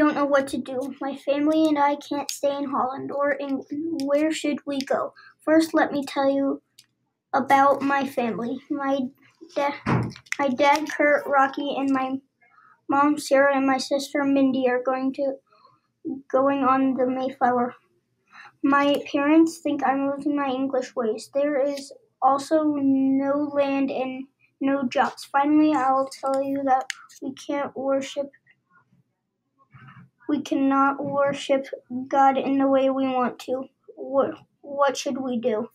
don't know what to do. My family and I can't stay in Holland or England. Where should we go? First, let me tell you about my family. My dad, Kurt, Rocky, and my mom, Sarah, and my sister, Mindy, are going on the Mayflower. My parents think I'm losing my English ways. There is also no land and no jobs. Finally, I'll tell you that we cannot worship God in the way we want to. What should we do?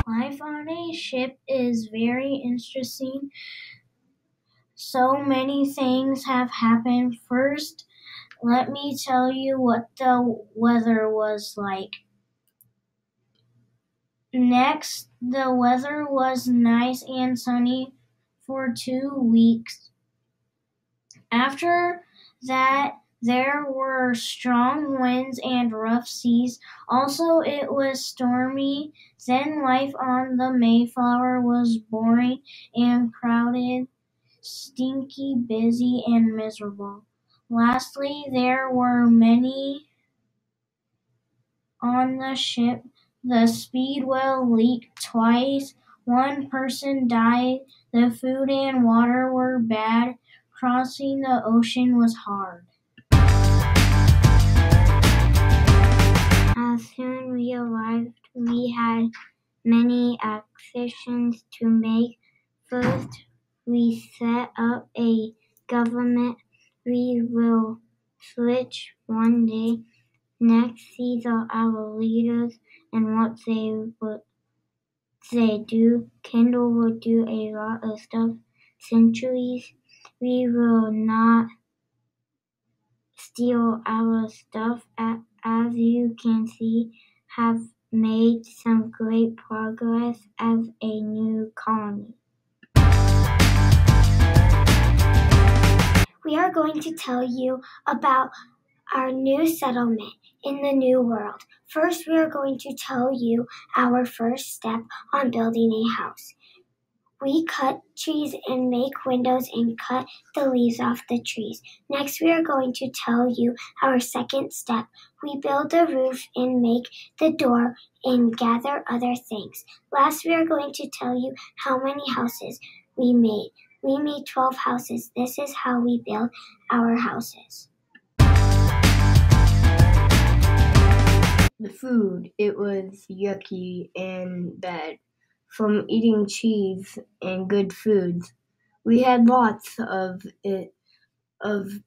Life on a ship is very interesting. So many things have happened. First, let me tell you what the weather was like. Next, the weather was nice and sunny for 2 weeks. After that, there were strong winds and rough seas. Also, it was stormy. Then life on the Mayflower was boring and crowded, stinky, busy, and miserable. Lastly, there were many on the ship. The speedwell leaked twice. One person died. The food and water were bad. Crossing the ocean was hard. As soon we arrived, we had many actions to make. First, we set up a government. We will switch one day. Next, these are our leaders and what they do. Kendall will do a lot of stuff. Centuries, we will not steal our stuff. As you can see, have made some great progress as a new colony. We are going to tell you about our new settlement in the New World. First, we are going to tell you our first step on building a house. We cut trees and make windows and cut the leaves off the trees. Next, we are going to tell you our second step. We build the roof and make the door and gather other things. Last, we are going to tell you how many houses we made. We made 12 houses. This is how we build our houses. The food, it was yucky and bad. From eating cheese and good foods, we had lots of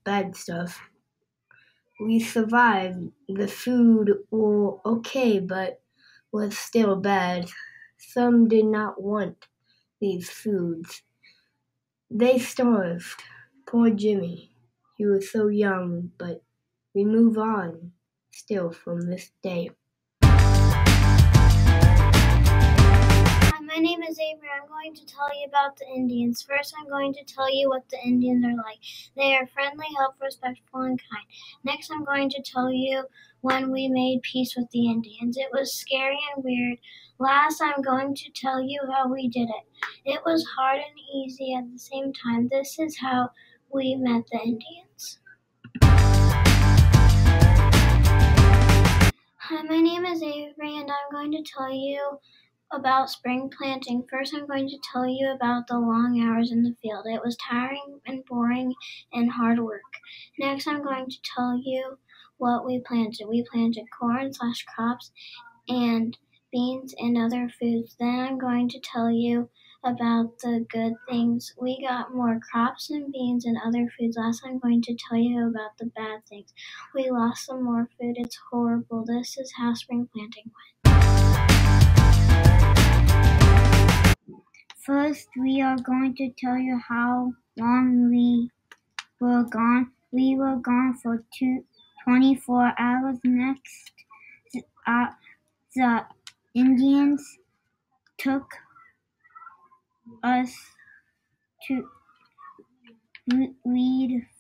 bad stuff. We survived. The food was okay, but was still bad. Some did not want these foods. They starved. Poor Jimmy. He was so young, but we move on still from this day. My name is Avery. I'm going to tell you about the Indians. First, I'm going to tell you what the Indians are like. They are friendly, helpful, respectful, and kind. Next, I'm going to tell you when we made peace with the Indians. It was scary and weird. Last, I'm going to tell you how we did it. It was hard and easy at the same time. This is how we met the Indians. Hi, my name is Avery, and I'm going to tell you about spring planting. First, I'm going to tell you about the long hours in the field. It was tiring and boring and hard work. Next, I'm going to tell you what we planted. We planted corn/crops and beans and other foods. Then I'm going to tell you about the good things. We got more crops and beans and other foods. Last, I'm going to tell you about the bad things. We lost some more food. It's horrible. This is how spring planting went. First, we are going to tell you how long we were gone. We were gone for 24 hours. Next, the Indians took us to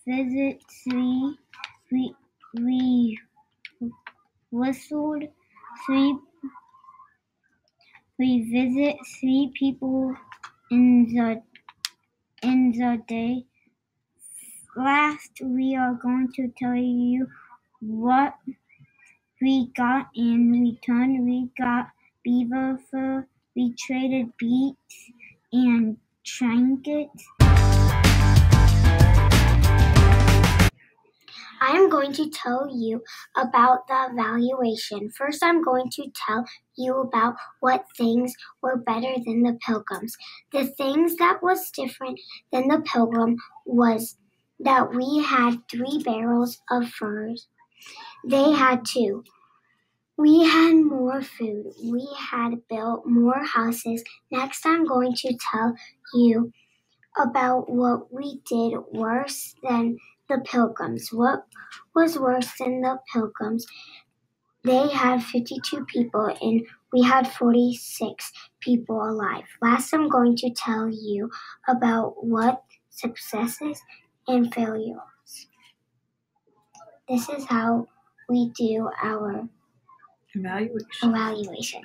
visit three. We whistled three. We visit 3 people in the in the day. Last, we are going to tell you what we got in return. We got beaver fur, we traded beets and trinkets. I am going to tell you about the evaluation. First, I'm going to tell you about what things were better than the Pilgrims. The things that was different than the Pilgrim was that we had 3 barrels of furs. They had 2. We had more food. We had built more houses. Next, I'm going to tell you about what we did worse than the Pilgrims. What was worse than the Pilgrims? They had 52 people and we had 46 people alive. Last, I'm going to tell you about what successes and failures. This is how we do our evaluation.